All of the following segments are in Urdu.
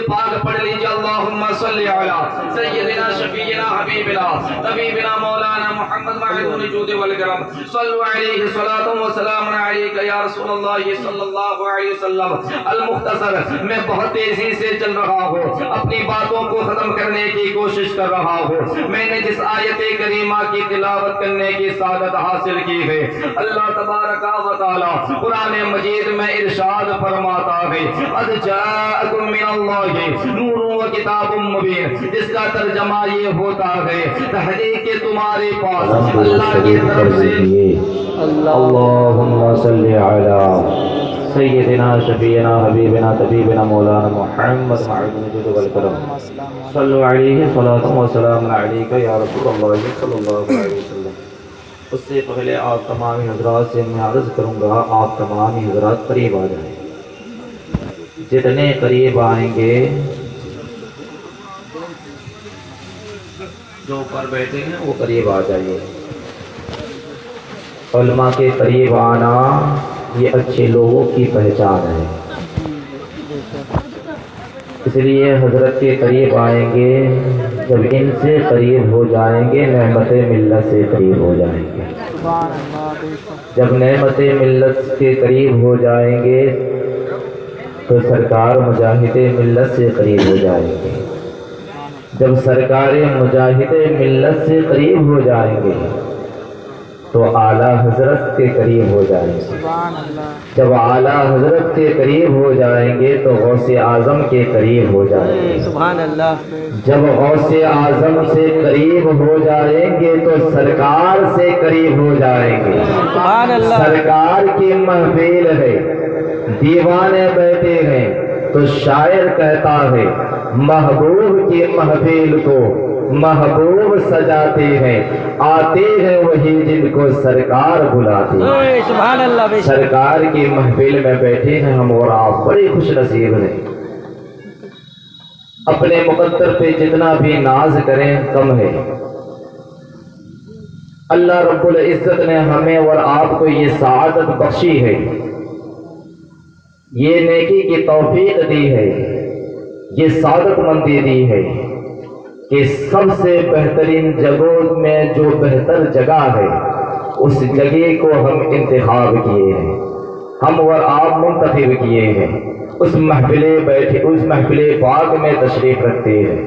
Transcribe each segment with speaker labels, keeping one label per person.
Speaker 1: پاک پڑھ لیجیے اللہم صلی علی سیدنا شفیعنا حبیبنا طبیبنا مولانا محمد معدون جود والکرم صلو علیہ صلاۃ و سلام علیک یا رسول اللہ صلی اللہ علیہ وسلم۔ المختصر، میں بہت تیزی سے چل رہا ہوں، اپنی باتوں کو ختم کرنے کی کوشش کر رہا ہوں۔ میں نے جس آیت کریمہ کی تلاوت کرنے کی سعادت حاصل کی ہے، اللہ تبارک و تعالی قرآن مجید میں ارشاد فرماتا ہے قد جاءکم من اللہ نور و کتاب مبین، جس کا ترجمہ یہ ہوتا ہے تحقیق کہ تمہارے پاس اللہ کی طرف سے
Speaker 2: اللہم صلی علی سیدنا شفیعنا حبیبنا طبیبنا مولانا محمد معدون جود والکرم صلو علیہ صلاۃ و سلام علیک یا رسول اللہ صلی اللہ علیہ وسلم۔ اس سے پہلے آپ تمامی حضرات سے میں عرض کروں گا، آپ تمامی حضرات قریب آ جائیں، جتنے قریب آئیں گے جو اوپر بیٹھے ہیں وہ قریب آ جائیے۔ علماء کے قریب آنا یہ اچھے لوگوں کی پہچان ہے، اس لیے حضرت کے قریب آئیں گے، جب ان سے قریب ہو جائیں گے نعمت ملت سے قریب ہو جائیں گے، جب نعمت ملت کے قریب ہو جائیں گے تو سرکار مجاہد ملت سے قریب ہو جائیں گے، جب سرکار مجاہد ملت سے قریب ہو جائیں گے تو اعلیٰ حضرت کے قریب ہو جائیں گے، جب اعلیٰ حضرت کے قریب ہو جائیں گے تو غوث اعظم کے قریب ہو جائیں گے،
Speaker 3: سبحان اللہ،
Speaker 2: جب غوث اعظم سے قریب ہو جائیں گے تو سرکار سے قریب ہو جائیں گے۔
Speaker 3: سبحان اللہ،
Speaker 2: سرکار کی محفل ہے، دیوانے بیٹھے ہیں تو شاعر کہتا ہے محبوب کی محفل کو محبوب سجاتے ہیں، آتے ہیں وہی جن کو سرکار بلاتے ہیں۔
Speaker 3: سبحان اللہ،
Speaker 2: سرکار کی محفل میں بیٹھے ہیں ہم اور آپ، بڑے خوش نصیب ہیں۔ اپنے مقدر پہ جتنا بھی ناز کریں کم ہے، اللہ رب العزت نے ہمیں اور آپ کو یہ سعادت بخشی ہے، یہ نیکی کی توفیق دی ہے، یہ سعادت مندی دی ہے کہ سب سے بہترین جگہوں میں جو بہتر جگہ ہے اس جگہ کو ہم انتخاب کیے ہیں، ہم اور آپ منتخب کیے ہیں، اس محفل پاک میں تشریف رکھتے ہیں۔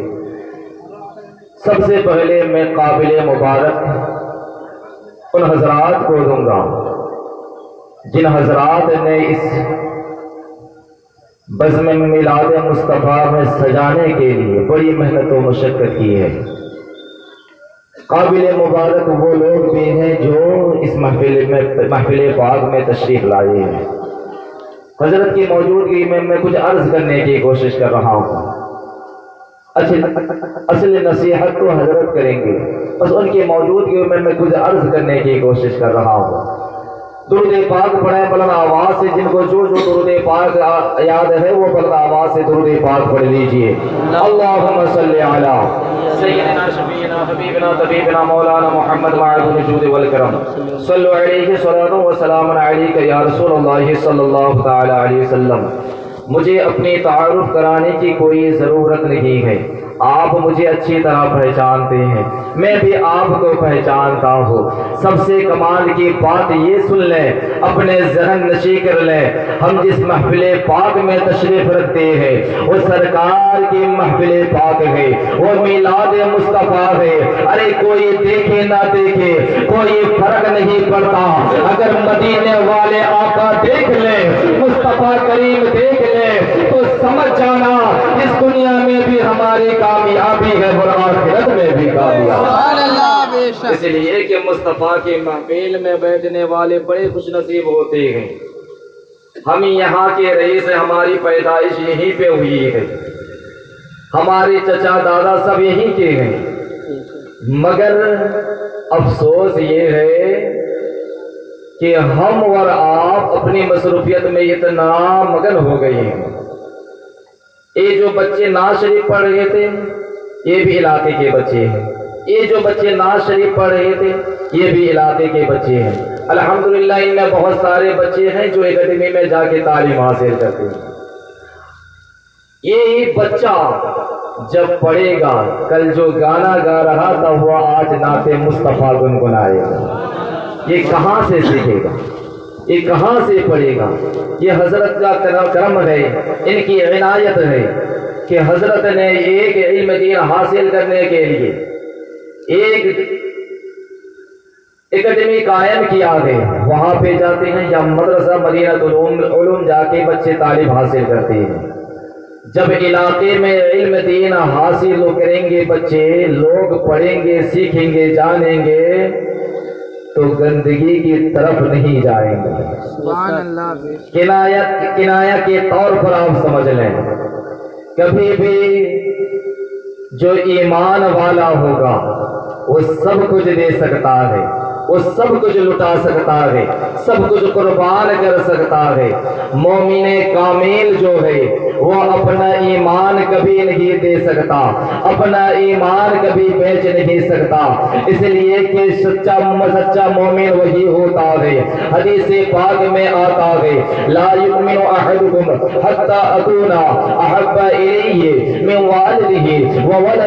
Speaker 2: سب سے پہلے میں قابل مبارک ان حضرات کو دوں گا جن حضرات نے اس بزم میلاد مصطفیٰ میں سجانے کے لیے بڑی محنت و مشقت کی ہے۔ قابل مبارک وہ لوگ بھی ہیں جو اس محفل پاک میں تشریف لائے ہیں۔ حضرت کی موجودگی میں کچھ عرض کرنے کی کوشش کر رہا ہوں، اصل نصیحت تو حضرت کریں گے، بس ان کی موجودگی میں کچھ عرض کرنے کی کوشش کر رہا ہوں۔ درود پاک پڑھیں بلند آواز سے، جن کو جو درود پاک یاد ہے وہ بلند آواز سے درود پاک پڑھ لیجئے۔ اللہم صلی علی سیدنا شفیعنا حبیبنا طبیبنا مولانا محمد معدون جود والکرم صلو علیہ صلاۃ و سلام علیک یا رسول اللہ صلی اللہ تعالی علیہ وسلم۔ مجھے اپنی تعارف کرانے کی کوئی ضرورت نہیں ہے، آپ مجھے اچھی طرح پہچانتے ہیں، میں بھی آپ کو پہچانتا ہوں۔ سب سے کمال کی بات یہ سن لیں، اپنے ذہن نشی کر لیں، ہم جس محفل پاک میں تشریف رکھتے ہیں وہ سرکار کی محفل پاک ہے، وہ میلاد مصطفیٰ ہے۔ ارے کوئی دیکھے نہ دیکھے کوئی فرق نہیں پڑتا، اگر مدینے والے آقا دیکھ لیں، مصطفیٰ کریم دیکھ لیں تو سمجھ جانا اس دنیا میں بھی ہماری کامیابی ہے اور آخرت میں بھی کامیابی۔ اس لیے کہ مصطفیٰ کی محفل میں بیٹھنے والے بڑے خوش نصیب ہوتے ہیں۔ ہم یہاں کے رئیس ہیں، ہماری پیدائش یہیں پہ ہوئی ہے، ہمارے چچا دادا سب یہیں کے ہیں، مگر افسوس یہ ہے کہ ہم اور آپ اپنی مصروفیت میں اتنا مگن ہو گئے ہیں۔ یہ جو بچے ناز شریف پڑھ رہے تھے یہ بھی علاقے کے بچے ہیں، یہ جو بچے ناز شریف پڑھ رہے تھے یہ بھی علاقے کے بچے ہیں۔ الحمدللہ ان میں بہت سارے بچے ہیں جو اکیڈمی میں جا کے تعلیم حاصل کرتے ہیں۔ یہی بچہ جب پڑھے گا کل جو گانا گا رہا تھا وہ آج نعت مصطفیٰ گنگنائے گا. یہ کہاں سے سیکھے گا؟ یہ کہاں سے پڑھے گا؟ یہ حضرت کا کرم ہے، ان کی عنایت ہے کہ حضرت نے ایک علم دین حاصل کرنے کے لیے ایک اکیڈمی قائم کیا ہے. وہاں پہ جاتے ہیں یا مدرسہ مدینہ علوم جا کے بچے تعلیم حاصل کرتے ہیں. جب علاقے میں علم دین حاصل کریں گے بچے، لوگ پڑھیں گے، سیکھیں گے، جانیں گے تو گندگی کی طرف نہیں جائیں گے.
Speaker 3: سبحان اللہ.
Speaker 2: کنایہ کے طور پر آپ سمجھ لیں، کبھی بھی جو ایمان والا ہوگا وہ سب کچھ دے سکتا ہے، وہ سب کچھ لٹا سکتا ہے، سب کچھ قربان کر سکتا ہے. مومن کامل جو ہے وہ اپنا ایمان کبھی نہیں دے سکتا، اپنا ایمان کبھی بیچ نہیں سکتا، اس لیے کہ سچا مومن وہی ہوتا ہے. حدیث پاک میں آتا ہے لا یؤمن احدکم حتی اکون احب الیہ من والدہ وولدہ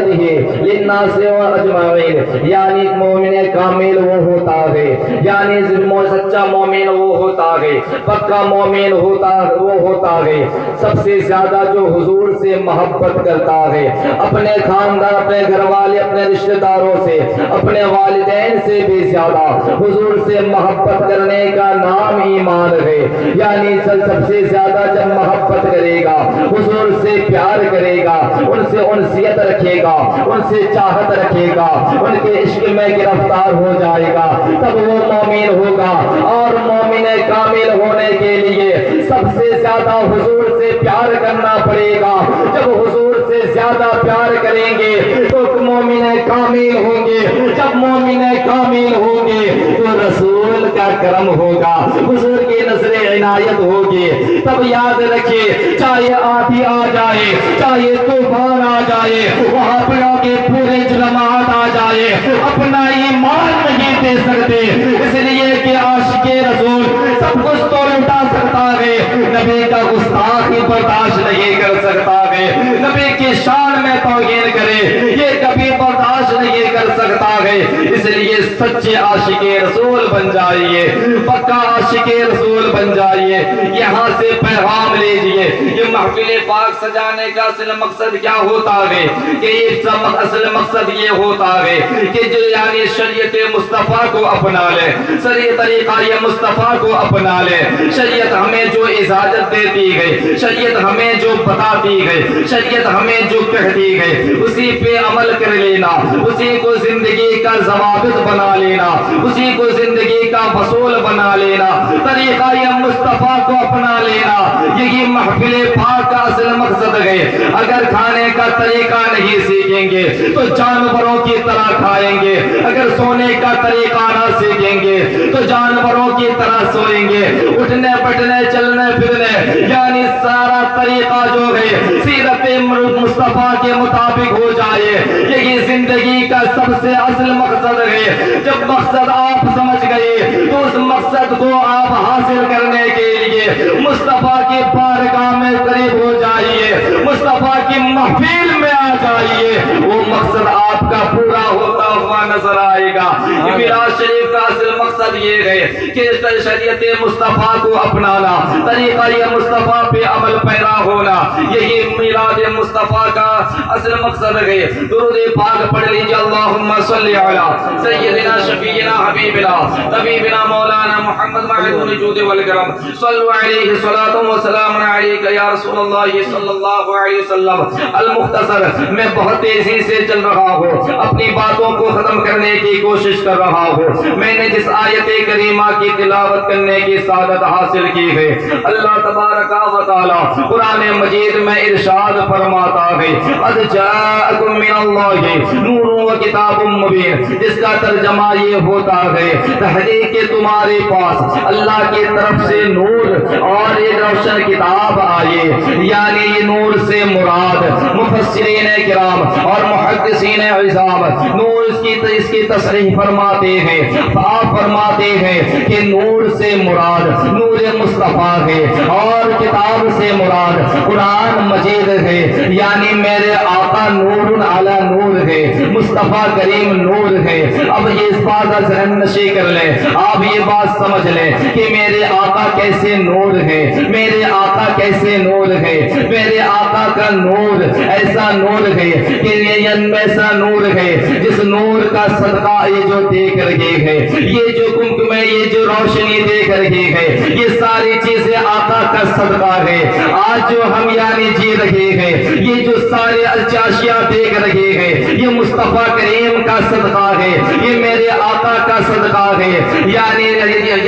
Speaker 2: للناس اجمعین. یعنی مومن کامل وہ ہوتا ہے، یعنی سچا مومن وہ ہوتا ہے، پکا مومن وہ ہوتا ہے سب سے زیادہ جو حضور سے محبت کرتا ہے، اپنے خاندان، اپنے گھر والے، اپنے رشتہ داروں سے، اپنے والدین سے بھی زیادہ حضور سے محبت کرنے کا نام ایمان ہے. یعنی سب سے زیادہ جب محبت کرے گا، حضور سے پیار کرے گا، ان سے انسیت رکھے گا، ان سے چاہت رکھے گا، ان کے عشق میں گرفتار ہو جائے گا، تب وہ مومن ہوگا. اور مومن کامل ہونے کے لیے سب سے زیادہ حضور سے پیار کرنا پڑے گا. جب حضور سے زیادہ پیار کریں گے تو مومن کامل ہوں گے. جب مومن کامل ہوں گے تو رسول کا کرم ہوگا، حضور کی نظر عنایت ہوگی. تب یاد رکھیے، چاہے آندھی آ جائے، چاہے طوفان آ جائے، وہاں پڑوں کے پورے جماعت آ جائے، اپنا ایمان نہیں دے سکتے، اس لیے کہ عاشق رسول سب کچھ تو لٹا سکتا ہے، نبی کا گستاخی برداشت نہیں کر سکتا ہے، نبی کی شان میں توہین کرے یہ کبھی برداشت نہیں کر سکتا ہے. اس لیے سچے عاشق رسول بن جائیے، پکا عاشق رسول بن جائیے. یہاں سے پیغام لیجئے، یہ محفل پاک سجانے کا اصل مقصد کیا ہوتا ہے کہ یہ اصل مقصد یہ ہوتا ہے کہ جو یعنی شریعت مصطفیٰ کو اپنا لے، شریعت طریقہ یہ مصطفیٰ کو اپنا لے. شریعت ہمیں جو اجازت دیتی گئی، شریعت ہمیں جو بتاتی گئی، شریعت ہمیں جو کہتی گئی، اسی پہ عمل کر لینا، اسی کو زندگی کا ضوابط بنا لینا، اسی کو زندگی کا اصول بنا لینا، طریقہ یہ مصطفیٰ کو اپنا لینا. یہی محفل پاک کا اصل مقصد ہے. اگر کھانے کا طریقہ نہیں سیکھیں گے تو جانوروں کی طرح کھائیں گے، اگر سونے کا طریقہ نہ سیکھیں گے تو جانوروں کی طرح سوئیں گے. اٹھنے بیٹھنے چلنے پھرنے یعنی سارا طریقہ جو ہے سیرت مصطفیٰ کے مطابق ہو جائے، یہی زندگی کا سب سے اصل مقصد ہے. جب مقصد آپ سمجھ گئے تو اس مقصد کو آپ حاصل کرنے کے لیے مصطفیٰ کی بارگاہ میں قریب ہو جائیے، مصطفیٰ کی محفل میں آ جائیے، وہ مقصد آپ کا پورا ہوتا ہوا نظر آئے گا. میراث شریف کا اصل مقصد یہ ہے کہ شریعت مصطفیٰ کو اپنانا، طریقہ یہ مصطفیٰ پہ عمل پیرا ہونا، یہی میلاد مصطفیٰ کا اصل مقصد ہے. درود پاک پڑھ لیجیے. اللہم صلی علی سیدنا شفیعنا حبیبنا طبیبنا مولانا محمد معدون جود والکرم. صلو علیہ صلاۃ و سلام علیک یا رسول اللہ صلی اللہ علیہ وسلم. المختصر، میں بہت تیزی سے چل رہا ہوں، اپنی باتوں کو ختم کرنے کی کوشش کر رہا ہوں. میں نے جس آیت کریمہ کی تلاوت کرنے کی سعادت حاصل کی ہے، اللہ تبارک و تعالی قرآن مجید میں ارشاد فرماتا ہے قد جاءکم من اللہ نور و کتاب مبین، جس کا ترجمہ یہ ہوتا ہے تحقیق کہ تمہارے پاس اللہ کی طرف سے نور اور ایک روشن کتاب آئے. یعنی یہ نور سے مراد حضرات، مفسرین کرام اور محدثین عظام نور اس کی تصریح فرماتے ہیں. آپ فرماتے ہیں کہ نور سے مراد نور مصطفیٰ ہے اور کتاب سے مراد قرآن مجید ہے. یعنی میرے آقا نور علی نور ہے، مصطفیٰ کریم نور ہے. اب یہ اس بات کا ذہن نشی کر لیں، آپ یہ بات سمجھ لیں کہ میرے آقا کیسے نور ہے، میرے آقا کیسے نور ہے. میرے آقا کا نور ایسا نور ہے کہ یہ ایسا نور ہے جس نور کا صدقہ یہ جو دیکھ رہے ہیں، یہ جو کمکمے، یہ جو روشنی دیکھ رہے ہیں، یہ ساری چیزیں آقا کا صدقہ ہے. آج جو ہم یعنی جی رہے ہیں، یہ جو سارے اشیاء دیکھ رہے ہیں، یہ مصطفیٰ کریم کا صدقہ ہے، یہ میرے آقا کا صدقہ ہے. یعنی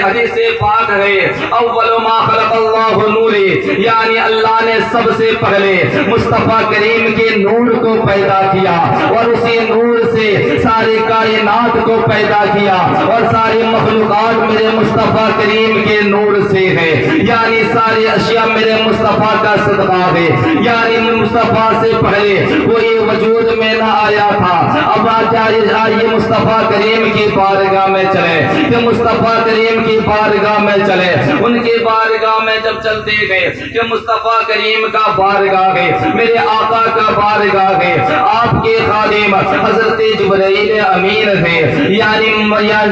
Speaker 2: حدیث پاک ہے اول ما خلق اللہ نوری، یعنی اللہ نے سب سے پہلے مصطفیٰ کریم کے نور کو پیدا کیا اور اسی نور سے ساری کائنات کو پیدا کیا اور ساری مخلوقات میرے مصطفیٰ کریم کے نور سے ہے. یعنی ساری اشیاء میرے مصطفیٰ کا صدقہ ہے. یعنی مصطفیٰ سے پہلے کوئی وجود میں نہ آیا تھا. اب آئیے مصطفیٰ کریم کی بارگاہ میں چلے، کہ مصطفیٰ کریم کی بارگاہ میں چلے. ان کی بارگاہ میں جب چلتے گئے کہ مصطفیٰ کریم کا بارگاہ ہے، میرے آقا کا بارگاہ ہے. آپ کے خادم حضرت جبرائیل امین ہے، یعنی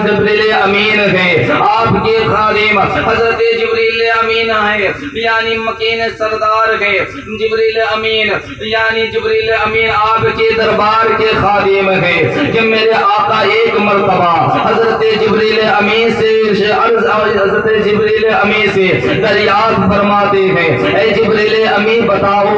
Speaker 2: جبریل امین ہے. آپ کے خادم حضرت جبریل امین ہے، یعنی مکین سردار ہے. جبریل امین یعنی جبریل امین آپ کے دربار کے خادم ہے کہ میرے آقا ایک مرتبہ حضرت جبریل امین سے حضرت جبریل امین سے دریافت فرماتے ہیں، اے جبریل امین بتاؤ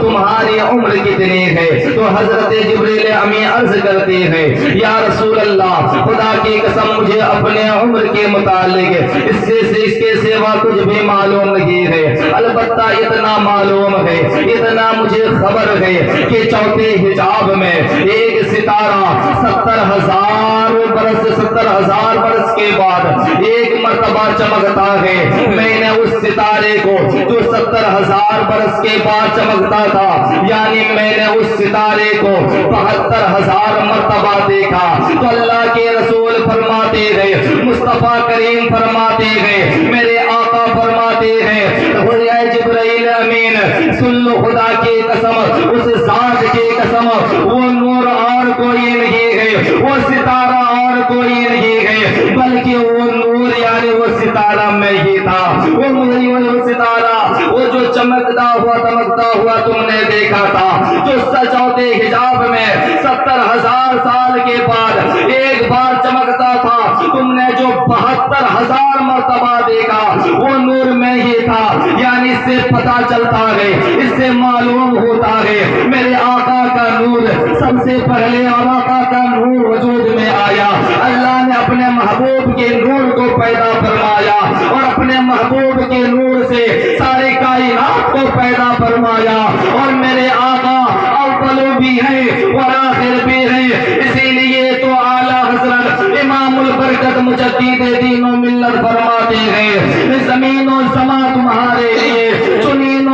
Speaker 2: تمہاری عمر کتنی ہے؟ تو حضرت جبریل امین عرض کرتے ہیں، یا رسول اللہ، خدا کی قسم مجھے اپنے عمر کے متعلق اس کے سوا کچھ بھی معلوم نہیں ہے. البتہ اتنا معلوم ہے، اتنا مجھے خبر ہے کہ چوتھے حجاب میں ایک ستارہ 70,000 برس کے بعد ایک مرتبہ چمکتا ہے. میں نے اس ستارے کو جو 70,000 برس کے بعد چمکتا تھا، یعنی میں نے اس ستارے کو 72,000 مرتبہ دیکھا. تو اللہ کے رسول فرماتے ہیں، مصطفیٰ کریم فرماتے ہیں، میرے آقا فرماتے ہیں، اے جبرائیل امین سن لو، خدا کی قسم، اس ذات کی قسم، وہ نور اور کوئی نہیں ہے، وہ ستارہ اور کوئی نہیں ہے، بلکہ وہ نور یعنی وہ ستارہ میں ہی تھا. وہ ستارہ وہ جو چمکتا ہوا دمکتا ہوا تم نے دیکھا تھا، جو چوتھے حجاب میں 70,000 سال کے بعد ایک بار چمکتا تھا، تم نے جو 72,000 مرتبہ دیکھا وہ نور میں ہی تھا. یعنی اس سے پتا چلتا ہے، اس سے معلوم ہوتا ہے میرے آقا کا نور سب سے پہلے، اور آقا کا نور وجود میں آیا. اللہ نے اپنے محبوب کے نور کو پیدا فرمایا اور اپنے محبوب کے نور سے سارے کائنات کو پیدا فرمایا. اور میرے آقا اول بھی ہے اور آخر بھی ہے، اسی لیے تو اعلیٰ حضرت امام البرکت مجدد دین و ملت فرماتے ہیں، زمین و زماں تمہارے لیے، زمین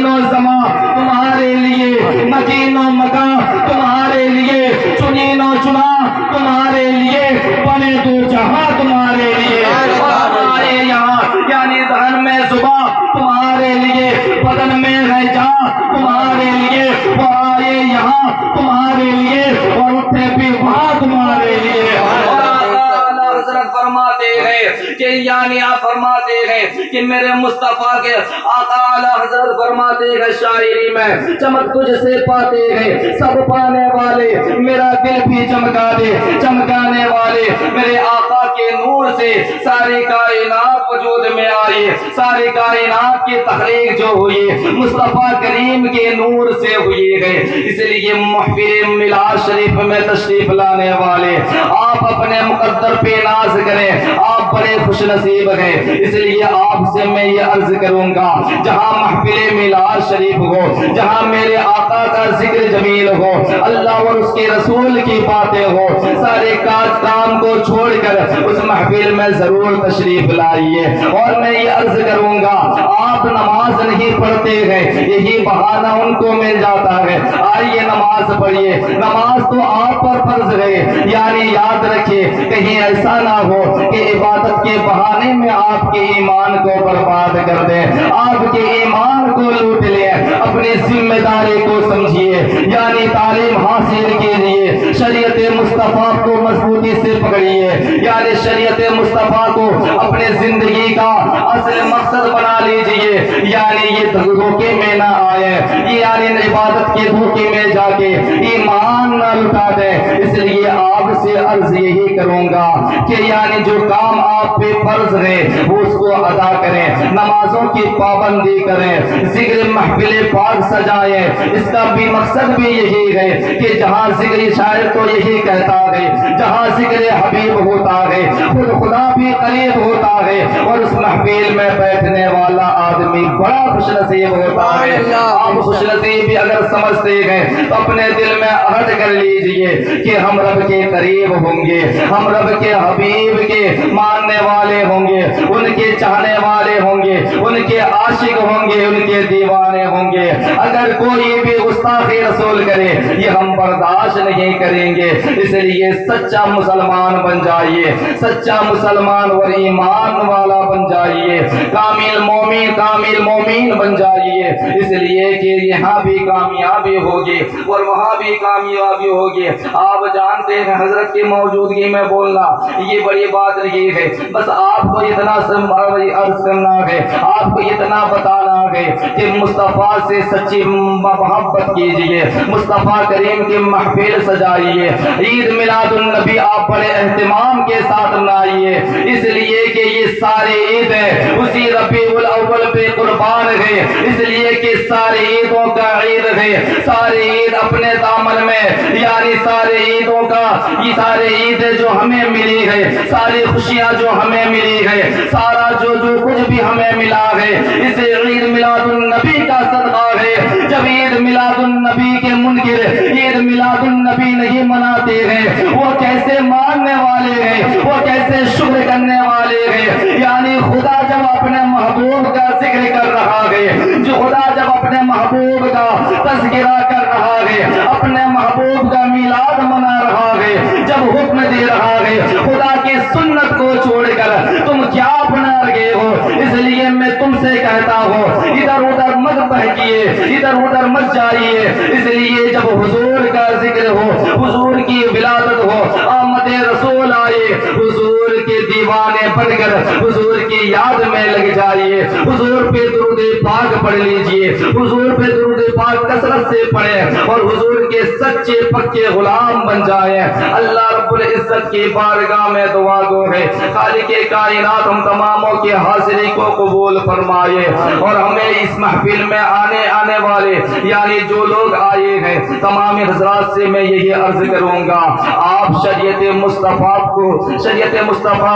Speaker 2: و زماں تمہارے لیے، مکین و مکان تمہارے لیے، چنین و چنا تمہارے لیے، بنے دو جہاں تمہارے لیے. ہمارے یہاں یعنی دہن میں صبح تمہارے لیے، بدن میں ہے جان تمہارے لیے، وہ آئے یہاں تمہارے لیے اور اٹھے بھی وہاں تمہارے لیے. فرماتے ہیں کہ یعنی آپ فرماتے ہیں کہ میرے مصطفیٰ کے آقا اعلیٰ حضرت فرماتے ہیں شاعری میں، چمک تجھ سے پاتے ہیں سب پانے والے، میرا دل بھی چمکا دے چمکانے والے. میرے آقا کے نور سے ساری کائنات وجود میں آئی، ساری کائنات کی تخلیق جو ہوئی مصطفیٰ کریم کے نور سے ہوئی ہے. اس لیے محفل میلاد شریف میں تشریف لانے والے آپ
Speaker 1: آپ اپنے مقدر پہ ناز کریں، آپ بڑے خوش نصیب ہیں۔ اس لیے آپ سے میں یہ عرض کروں گا، جہاں محفل میلاد شریف ہو، جہاں میرے آقا کا ذکر جمیل ہو، اللہ اور اس کے رسول کی باتیں ہو، سارے کام کو چھوڑ کر اس محفل میں ضرور تشریف لائیے۔ اور میں یہ عرض کروں گا، آپ نماز نہیں پڑھتے ہیں، یہی بہانہ ان کو مل جاتا ہے، آئیے نماز پڑھیے۔ نماز تو آپ پر فرض ہے، یعنی یاد رکھیے کہیں ایسا نہ ہو کہ عبادت کے بہانے میں آپ کے ایمان کو برباد کر دیں، آپ کے ایمان کو لوٹ لیں۔ اپنی ذمہ داری کو سمجھیے، یعنی تعلیم حاصل کیجیے، شریعت مصطفیٰ کو مضبوطی سے پکڑیے، یعنی شریعت مصطفیٰ کو اپنے زندگی کا اصل مقصد بنا لیجیے، یعنی یہ دھوکے میں نہ آئے، یعنی عبادت کے دھوکے میں جا کے ایمان نہ لٹا دیں۔ اس لیے آپ سے عرض یہی کروں گا کہ یعنی جو کام آپ پہ فرض ہے وہ اس کو ادا کریں، نمازوں کی پابندی کریں، ذکر محفل پاک سجائیں۔ اس کا بھی مقصد بھی یہی ہے کہ جہاں ذکر شاعر تو یہی کہتا ہے، جہاں ذکر حبیب ہوتا ہے خود خدا بھی قریب ہوتا ہے، اور اس محفل میں بیٹھنے والا آدمی بڑا خوش نصیب ہوتا ہے۔ آپ خوش نصیبی اگر سمجھتے ہیں تو اپنے دل میں عہد کر لیجئے کہ ہم رب کے قریب ہوں گے، ہم رب کے حبیب کے ماننے والے ہوں گے، ان کے چاہنے والے ہوں گے، ان کے عاشق ہوں گے، ان کے دیوانے ہوں گے۔ اگر کوئی بھی گستاخی رسول کرے یہ ہم برداشت نہیں کریں گے۔ اس لیے سچا مسلمان بن جائیے، سچا مسلمان اور ایمان والا بن جائیے، کامل مومن بن جائیے۔ اس لیے کہ یہاں بھی کامیابی ہوگی اور وہاں بھی کامیابی ہوگی۔ آپ جانتے ہیں حضرت کی موجودگی میں بولنا یہ بڑی بات نہیں ہے، بس آپ کو اتنا عرض کرنا ہے، آپ کو اتنا بتانا ہے کہ مصطفیٰ سے سچی محبت کیجئے، مصطفیٰ کریم کی محفل سجائیے۔ عید میلاد النبی آپ بڑے اہتمام کے ساتھ منائیے، اس لیے کہ یہ سارے عید ہے اسی ربیع الاول پہ قربان ہے، اس لیے کہ سارے عیدوں کا عید ہے، سارے عید اپنے دامن میں، یعنی سارے عیدوں کا یہ سارے عید جو ہمیں ملی ہے، ساری خوشیاں جو ہمیں ملی ہے، سارا جو کچھ بھی ہمیں ملا ہے، اسے عید میلاد النبی کا صدقہ ہے۔ جب عید میلاد النبی کے منکر عید میلاد النبی نہیں مناتے ہیں، وہ کیسے ماننے والے ہیں، وہ کیسے شکر کرنے والے ہیں؟ یعنی خدا جب اپنے محبوب کا ذکر کر رہا ہے، جو خدا جب اپنے محبوب کا تذکرہ کر رہا ہے، اپنے محبوب کا میلاد منا رہا ہے، جب حکم دے رہا ہے، خدا کی سنت کو چھوڑ کر تم کیا اپنا رہے ہو؟ اس لیے میں تم سے کہتا ہوں ادھر ادھر مت بہکیے، ادھر ادھر مت جائیے۔ اس لیے جب حضور کا ذکر ہو، حضور کی ولادت ہو، آمد رسول آئے، حضور کے دیوانے بن کر حضور کی یاد میں لگ جائیے، حضور پہ درود پاک پڑھ لیجئے، حضور پہ درود پاک کثرت سے پڑھیں اور حضور کے سچے پکے غلام بن جائیں۔ اللہ رب العزت کی بارگاہ میں دعا گو ہے، خالق کائنات ہم تماموں کی حاضری کو قبول فرمائے، اور ہمیں اس محفل میں آنے والے یعنی جو لوگ آئے ہیں تمام حضرات سے میں یہی عرض کروں گا، آپ شریعت مصطفیٰ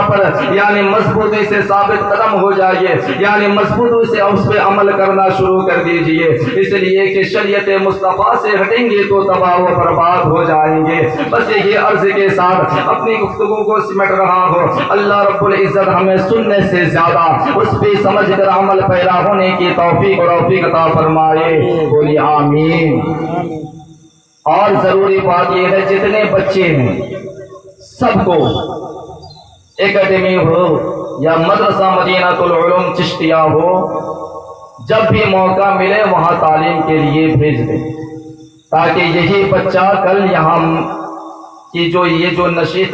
Speaker 1: پر یعنی مضبوطی سے ثابت قدم ہو جائیے، یعنی مضبوطی سے اس پہ عمل کرنا شروع کر دیجئے، اس لیے کہ شریعت مصطفیٰ سے ہٹیں گے تو تباہ و برباد ہو جائیں گے۔ بس یہی عرض کے ساتھ اپنی گفتگو کو سمٹ رہا ہوں۔ اللہ رب العزت ہمیں سننے سے زیادہ اس پہ سمجھ کر عمل پیرا ہونے کی توفیق عطا فرمائے، بولیے آمین۔ اور ضروری بات یہ ہے جتنے بچے ہیں سب کو اکیڈمی ہو یا مدرسہ مدینہ العلوم چشتیہ ہو، جب بھی موقع ملے وہاں تعلیم کے لیے بھیج دیں، تاکہ یہی بچہ کل یہاں کی جو یہ جو نشیط